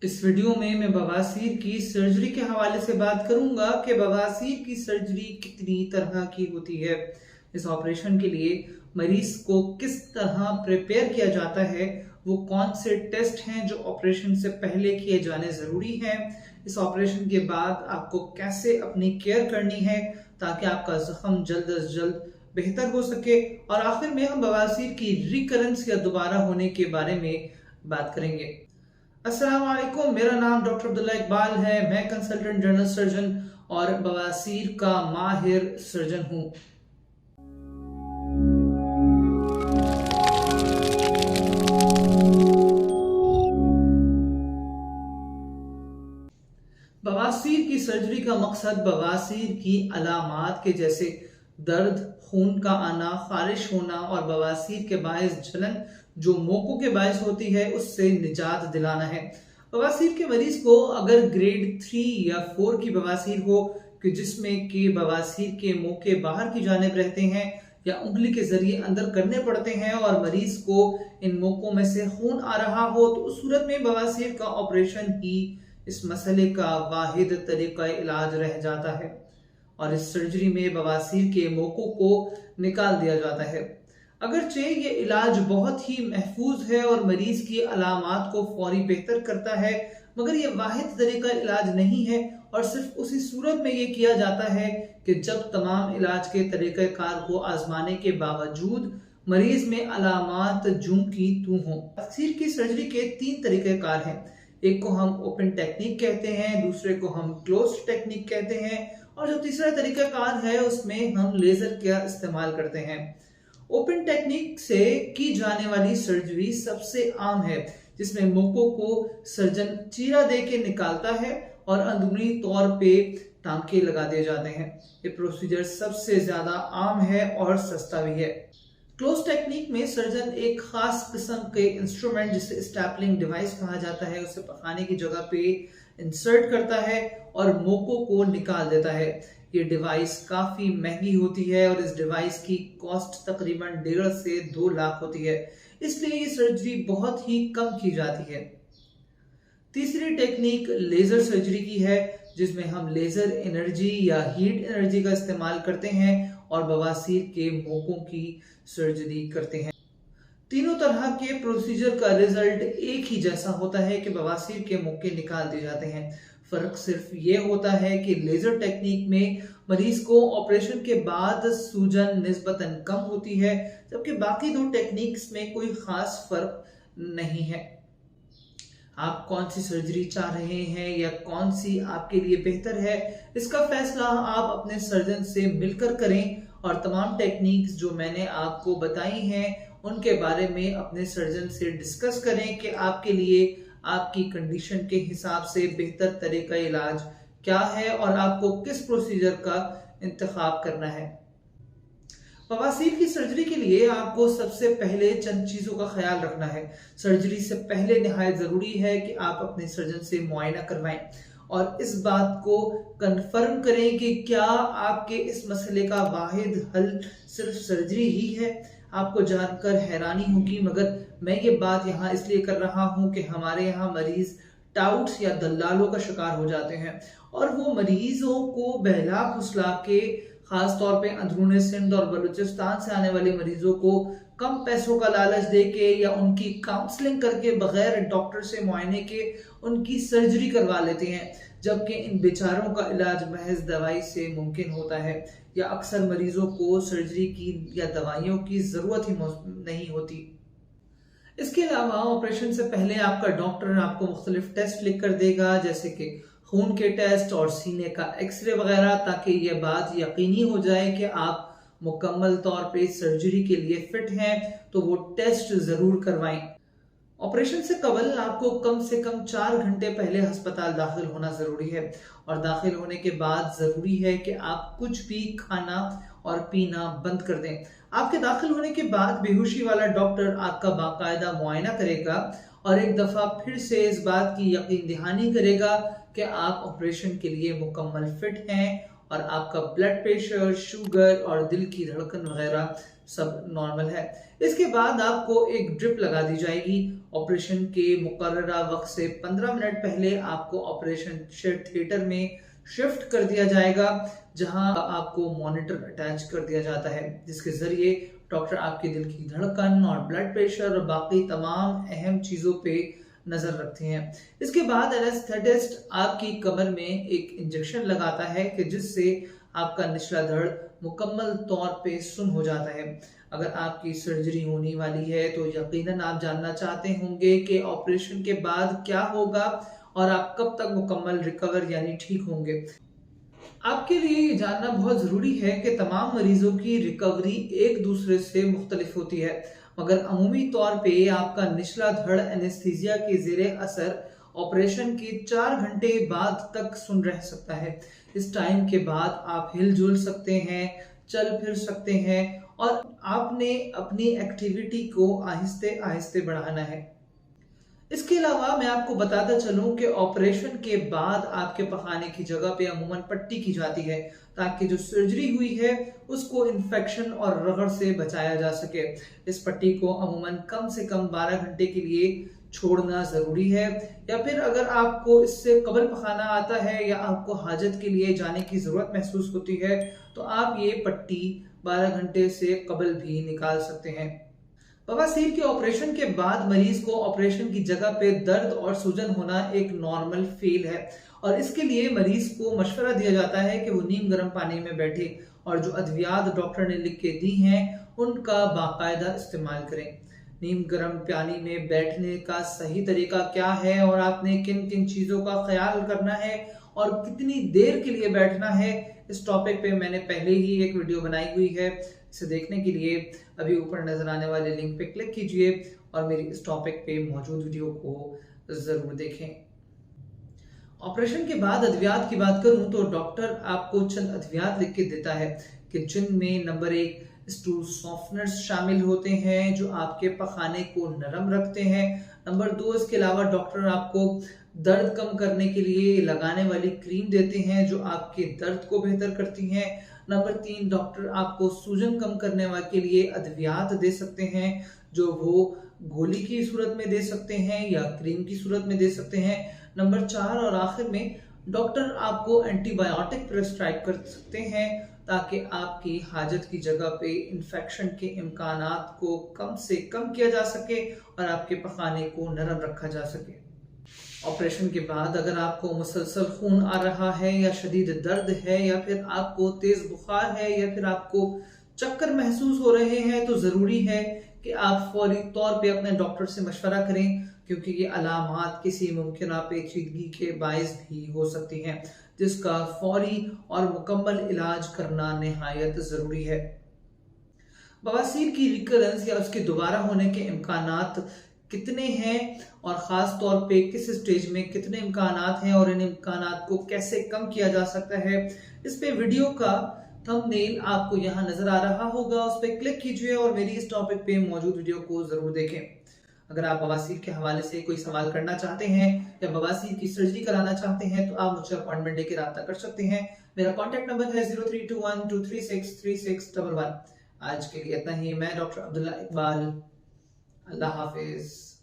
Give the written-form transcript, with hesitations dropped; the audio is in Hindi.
इस वीडियो में मैं बवासीर की सर्जरी के हवाले से बात करूंगा कि बवासीर की सर्जरी कितनी तरह की होती है। इस ऑपरेशन के लिए मरीज को किस तरह प्रिपेयर किया जाता है, वो कौन से टेस्ट हैं जो ऑपरेशन से पहले किए जाने जरूरी हैं, इस ऑपरेशन के बाद आपको कैसे अपनी केयर करनी है ताकि आपका जख्म जल्द अज जल्द बेहतर हो सके, और आखिर में हम बवासीर की रिकरेंस या दोबारा होने के बारे में बात करेंगे। अस्सलाम वालेकुम, मेरा नाम डॉक्टर अब्दुल्ला इकबाल है। मैं कंसल्टेंट जनरल सर्जन और बवासीर का माहिर सर्जन हूं। बवासीर की सर्जरी का मकसद बवासीर की अलामात के जैसे दर्द, खून का आना, खारिश होना और बवासीर के बायस जलन जो मोको के बायस होती है उससे निजात दिलाना है। बवासीर के मरीज को अगर ग्रेड 3 या 4 की बवासीर हो कि जिसमें कि बवासीर के मोके बाहर की जानिब रहते हैं या उंगली के जरिए अंदर करने पड़ते हैं और मरीज को इन मोकों में से खून आ रहा हो, तो उस सूरत में बवासीर का ऑपरेशन ही इस मसले का वाहिद तरीका इलाज रह जाता है और इस सर्जरी में बवासीर के मोकों को निकाल दिया जाता है। अगरचे ये इलाज बहुत ही महफूज है और मरीज की अलामात को फौरी बेहतर करता है, मगर ये वाहिद तरीका इलाज नहीं है और सिर्फ उसी सूरत में ये किया जाता है कि जब तमाम इलाज के तरीक़ाकार को आजमाने के बावजूद मरीज में अलामात जूं की तू हो। बवासीर की सर्जरी के 3 तरीक़ाकार हैं। एक को हम ओपन टेक्निक कहते हैं, दूसरे को हम क्लोज टेक्निक कहते हैं, और जो तीसरा तरीक़ाकार है उसमें हम लेजर का इस्तेमाल करते हैं। ओपन टेक्निक से की जाने वाली सर्जरी सबसे आम है, जिसमें मोको को सर्जन चीरा दे के निकालता है और अंदरूनी तौर पे टांके लगा दिए जाते हैं। ये प्रोसीजर सबसे ज्यादा आम है और सस्ता भी है। क्लोज टेक्निक में सर्जन एक खास किस्म के इंस्ट्रूमेंट जिसे स्टैपलिंग डिवाइस कहा जाता है उसे पखाने की जगह पे इंसर्ट करता है और मोको को निकाल देता है। ये डिवाइस काफी महंगी होती है और इस डिवाइस की कॉस्ट तकरीबन 1.5 से 2 लाख होती है, इसलिए ये सर्जरी बहुत ही कम की जाती है। तीसरी टेक्निक लेजर सर्जरी की है, जिसमें हम लेजर एनर्जी या हीट एनर्जी का इस्तेमाल करते हैं और बवासीर के मोकों की सर्जरी करते हैं। तीनों तरह के प्रोसीजर का रिजल्ट एक ही जैसा होता है कि बवासीर के मोके निकाल दिए जाते हैं। फर्क सिर्फ ये होता है कि लेजर टेक्निक में मरीज को ऑपरेशन के बाद सूजन निस्बतन कम होती है, जबकि बाकी 2 टेक्निक्स में कोई खास फर्क नहीं है। आप कौन सी सर्जरी चाह रहे हैं या कौन सी आपके लिए बेहतर है, इसका फैसला आप अपने सर्जन से मिलकर करें और तमाम टेक्निक्स जो मैंने आपको बताई हैं उनके बारे में अपने सर्जन से डिस्कस करें कि आपके लिए आपकी कंडीशन के हिसाब से बेहतर तरीका इलाज क्या है और आपको किस प्रोसीजर का इंतखाब करना है। बवासीर की सर्जरी के लिए आपको सबसे पहले चंद चीजों का ख्याल रखना है। सर्जरी से पहले निहायत जरूरी है कि आप अपने सर्जन से मुआयना करवाएं और इस बात को कंफर्म करें कि क्या आपके इस मसले का वाहिद हल सिर्फ सर्जरी ही है। आपको जानकर हैरानी होगी, मगर मैं ये बात यहाँ इसलिए कर रहा हूँ कि हमारे यहाँ मरीज टाउट्स या दलालों का शिकार हो जाते हैं और वो मरीजों को बहला फुसला के, खास तौर पे अंदरूनी सिंध और बलूचिस्तान से आने वाले मरीजों को कम पैसों का लालच देके या उनकी काउंसलिंग करके बगैर डॉक्टर से मुआयने के उनकी सर्जरी करवा लेते हैं, जबकि इन बेचारों का इलाज महज दवाई से मुमकिन होता है या अक्सर मरीजों को सर्जरी की या दवाइयों की जरूरत ही नहीं होती। इसके अलावा ऑपरेशन से पहले आपका डॉक्टर आपको मुख्तलिफ टेस्ट लिख कर देगा, जैसे कि खून के टेस्ट और सीने का एक्सरे वगैरह, ताकि ये बात यकीनी हो जाए कि आप मुकम्मल तौर पे सर्जरी के लिए फिट हैं, तो वो टेस्ट जरूर करवाएं। ऑपरेशन से कबल आपको कम से कम 4 घंटे पहले अस्पताल दाखिल होना जरूरी है और दाखिल होने के बाद जरूरी है कि आप कुछ भी खाना और पीना बंद कर दें। आपके दाखिल होने के बाद बेहोशी वाला डॉक्टर आपका बाकायदा मुआयना करेगा और एक दफा फिर से इस बात की यकीन दहानी करेगा कि आप ऑपरेशन के लिए मुकम्मल फिट हैं और आपका ब्लड प्रेशर, शुगर और दिल की धड़कन वगैरह सब नॉर्मल है। इसके बाद आपको एक ड्रिप लगा दी जाएगी। ऑपरेशन के मुकर्ररा वक्त से 15 मिनट पहले आपको ऑपरेशन थिएटर में शिफ्ट कर दिया जाएगा, जहां आपको मॉनिटर अटैच कर दिया जाता है, जिसके जरिए डॉक्टर आपके दिल की धड़कन और ब्लड प्रेशर और बाकी तमाम अहम चीजों पे नजर रखते हैं। इसके बाद एनेस्थेटिस्ट आपकी कमर में एक इंजेक्शन लगाता है कि जिससे आपका निचला धड़ मुकम्मल तौर पे सुन्न हो जाता है। अगर आपकी सर्जरी होने वाली है तो यकीनन आप जानना चाहते होंगे कि ऑपरेशन के बाद क्या होगा और आप कब तक मुकम्मल रिकवर यानी ठीक होंगे। आपके लिए ये जानना बहुत जरूरी है कि तमाम मरीजों की रिकवरी एक दूसरे से मुख्तलिफ होती है, मगर अमूमी तौर पे आपका निचला धड़ एनेस्थीसिया के जेरे असर ऑपरेशन के 4 घंटे बाद तक सुन रह सकता है। इस टाइम के बाद आप हिलजुल सकते हैं, चल फिर सकते हैं और आपने अपनी एक्टिविटी को आहिस्ते आहिस्ते बढ़ाना है। इसके अलावा मैं आपको बताता चलूं कि ऑपरेशन के बाद आपके पखाने की जगह पे अमूमन पट्टी की जाती है, ताकि जो सर्जरी हुई है उसको इन्फेक्शन और रगड़ से बचाया जा सके। इस पट्टी को अमूमन कम से कम 12 घंटे के लिए छोड़ना जरूरी है, या फिर अगर आपको इससे कबल पखाना आता है या आपको हाजत के लिए जाने की जरूरत महसूस होती है तो आप ये पट्टी 12 घंटे से कबल भी निकाल सकते हैं। बवासीर के ऑपरेशन के बाद मरीज को ऑपरेशन की जगह पे दर्द और सूजन होना एक नॉर्मल फील है, और इसके लिए मरीज को मशवरा दिया जाता है कि वो नीम गर्म पानी में बैठे और जो अद्वियात डॉक्टर ने लिख के दी हैं उनका बाकायदा इस्तेमाल करें। नीम गर्म पानी में बैठने का सही तरीका क्या है और आपने किन किन चीजों का ख्याल करना है और कितनी देर के लिए बैठना है, इस टॉपिक पे मैंने पहले ही एक वीडियो बनाई हुई है। इसे देखने के लिए अभी ऊपर नजर आने वाले लिंक पे क्लिक कीजिए और मेरी इस टॉपिक पे मौजूद वीडियो को जरूर देखें। ऑपरेशन के बाद अद्वियात की बात करूं तो डॉक्टर आपको चंद अद्वियात लिख के देता है कि जिनमें नंबर 1 स्टूल सॉफ्टनर्स शामिल होते हैं जो आपके पखाने को नरम रखते हैं। नंबर 2 इसके अलावा डॉक्टर आपको दर्द कम करने के लिए लगाने वाली क्रीम देते हैं जो आपके दर्द को बेहतर करती हैं। नंबर 3 डॉक्टर आपको सूजन कम करने के लिए अद्वियात दे सकते हैं जो वो गोली की सूरत में दे सकते हैं या क्रीम की सूरत में दे सकते हैं। नंबर 4 और आखिर में डॉक्टर आपको एंटीबायोटिक प्रिस्क्राइब कर सकते हैं ताकि आपकी हाजत की जगह पे इन्फेक्शन के इम्कानात को कम से कम किया जा सके और आपके पखाने को नरम रखा जा सके। ऑपरेशन के बाद अगर आपको मुसलसल खून आ रहा है या शदीद दर्द है या फिर आपको तेज बुखार है या फिर आपको चक्कर महसूस हो रहे हैं तो जरूरी है कि आप फौरी तौर पे अपने डॉक्टर से मशवरा करें, क्योंकि ये अलामात किसी मुमकिन पेचीदगी के बायस भी हो सकती हैं, जिसका फौरी और मुकम्मल इलाज करना निहायत जरूरी है। बवासीर की रिकरेंस या उसके दोबारा होने के इम्कानात कितने हैं और खास तौर पे किस स्टेज में कितने इम्कानात हैं और इन इम्कानात को कैसे कम किया जा सकता है, इस पे वीडियो का थंबनेल आपको यहाँ नजर आ रहा होगा, उस पर क्लिक कीजिए और मेरी इस टॉपिक पे मौजूद वीडियो को जरूर देखें। अगर आप बवासीर के हवाले से कोई सवाल करना चाहते हैं या बवासीर की सर्जरी कराना चाहते हैं तो आप मुझसे अपॉइंटमेंट लेकर रब्ता कर सकते हैं। मेरा कॉन्टैक्ट नंबर है 032123636111। आज के लिए इतना ही। मैं डॉक्टर अब्दुल्ला इकबाल। अल्लाह हाफिज।